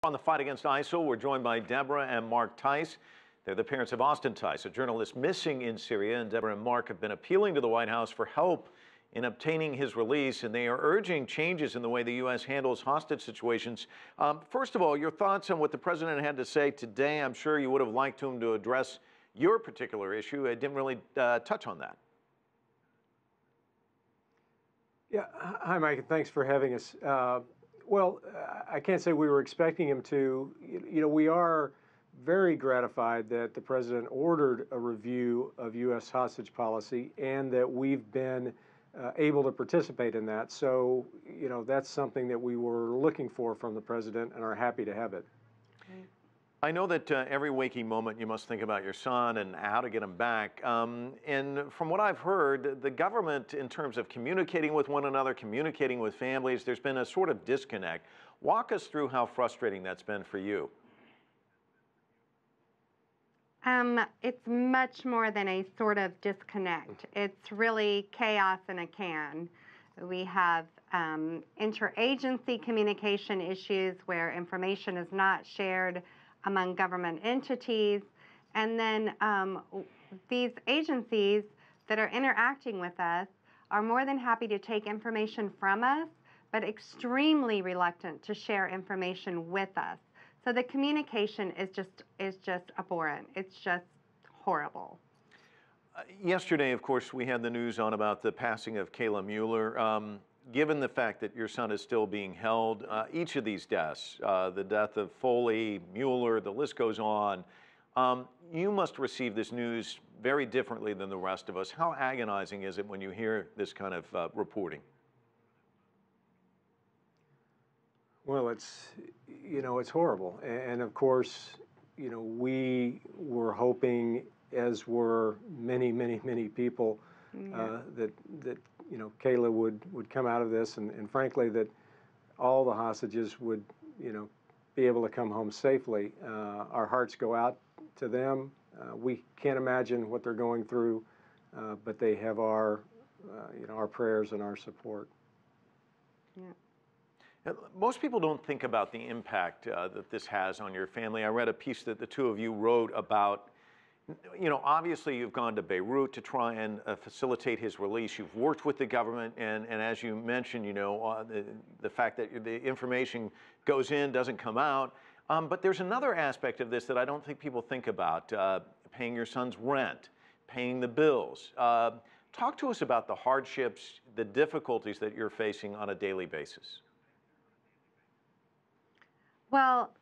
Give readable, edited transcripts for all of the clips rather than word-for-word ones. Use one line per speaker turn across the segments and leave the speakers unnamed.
On the fight against ISIL, we're joined by Debra and Mark Tice. They're the parents of Austin Tice, a journalist missing in Syria, and Debra and Mark have been appealing to the White House for help in obtaining his release, and they are urging changes in the way the U.S. handles hostage situations. First of all, your thoughts on what the president had to say today. I'm sure you would have liked him to address your particular issue. I didn't really touch on that.
Yeah, hi, Mike, and thanks for having us. Well, I can't say we were expecting him to. We are very gratified that the president ordered a review of U.S. hostage policy and that we've been able to participate in that. So, that's something that we were looking for from the president and are happy to have it.
I know that every waking moment you must think about your son and how to get him back. And from what I've heard, the government, in terms of communicating with one another, communicating with families, there's been a sort of disconnect. Walk us through how frustrating that's been for you.
It's much more than a sort of disconnect. It's really chaos in a can. We have interagency communication issues where information is not shared among government entities, and then these agencies that are interacting with us are more than happy to take information from us, but extremely reluctant to share information with us. So the communication is just abhorrent. It's just horrible.
Yesterday, of course, we had the news on about the passing of Kayla Mueller. Given the fact that your son is still being held, each of these deaths, the death of Foley, Mueller, the list goes on, you must receive this news very differently than the rest of us. How agonizing is it when you hear this kind of reporting?
Well, it's horrible. And of course, we were hoping, as were many, many, many people, that Kayla would come out of this, and frankly, that all the hostages would, be able to come home safely. Our hearts go out to them. We can't imagine what they're going through, but they have our prayers and our support.
Yeah.
Most people don't think about the impact that this has on your family. I read a piece that the two of you wrote about, obviously you've gone to Beirut to try and facilitate his release. You've worked with the government, and as you mentioned, the fact that the information goes in, doesn't come out. But there's another aspect of this that I don't think people think about, paying your son's rent, paying the bills. Talk to us about the hardships, the difficulties that you're facing on a daily basis.
Well,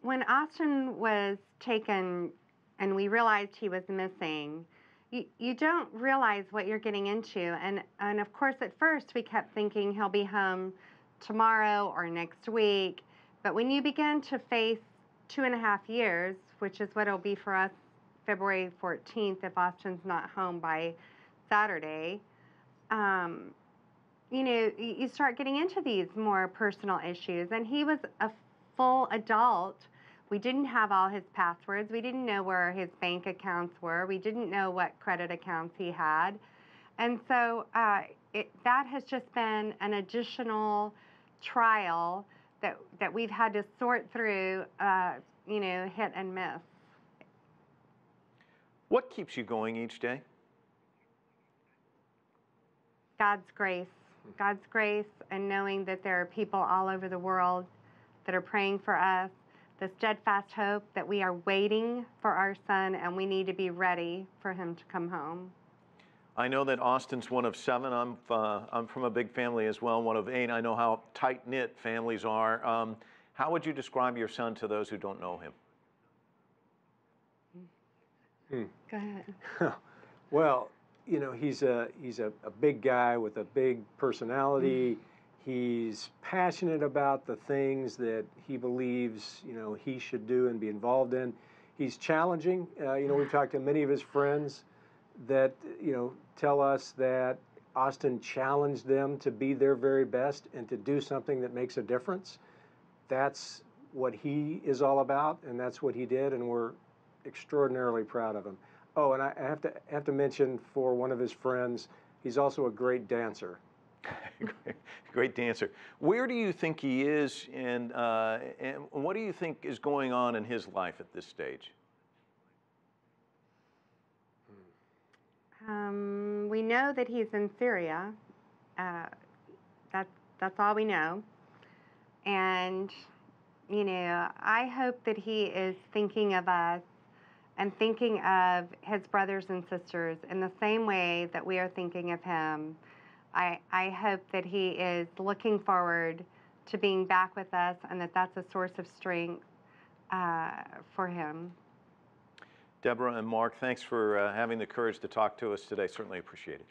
when Austin was taken and we realized he was missing, you don't realize what you're getting into. And of course, at first, we kept thinking he'll be home tomorrow or next week. But when you begin to face 2.5 years, which is what it'll be for us February 14th if Austin's not home by Saturday, you start getting into these more personal issues. And he was a full adult. We didn't have all his passwords. We didn't know where his bank accounts were. We didn't know what credit accounts he had. And so that has just been an additional trial that we've had to sort through, hit and miss.
What keeps you going each day?
God's grace. God's grace, and knowing that there are people all over the world that are praying for us, the steadfast hope that we are waiting for our son, and we need to be ready for him to come home.
I know that Austin's one of 7. I'm from a big family as well, one of 8. I know how tight-knit families are. How would you describe your son to those who don't know him?
Go ahead.
Well, he's a big guy with a big personality. He's passionate about the things that he believes, he should do and be involved in. He's challenging. We've talked to many of his friends that, tell us that Austin challenged them to be their very best and to do something that makes a difference. That's what he is all about, and that's what he did, and we're extraordinarily proud of him. Oh, and I have to mention, for one of his friends, he's also a great dancer.
Great dancer. Where do you think he is, and what do you think is going on in his life at this stage?
We know that he's in Syria. That's all we know. And, you know, I hope that he is thinking of us and thinking of his brothers and sisters in the same way that we are thinking of him. I hope that he is looking forward to being back with us, and that that's a source of strength for him.
Debra and Mark, thanks for having the courage to talk to us today. Certainly appreciate it.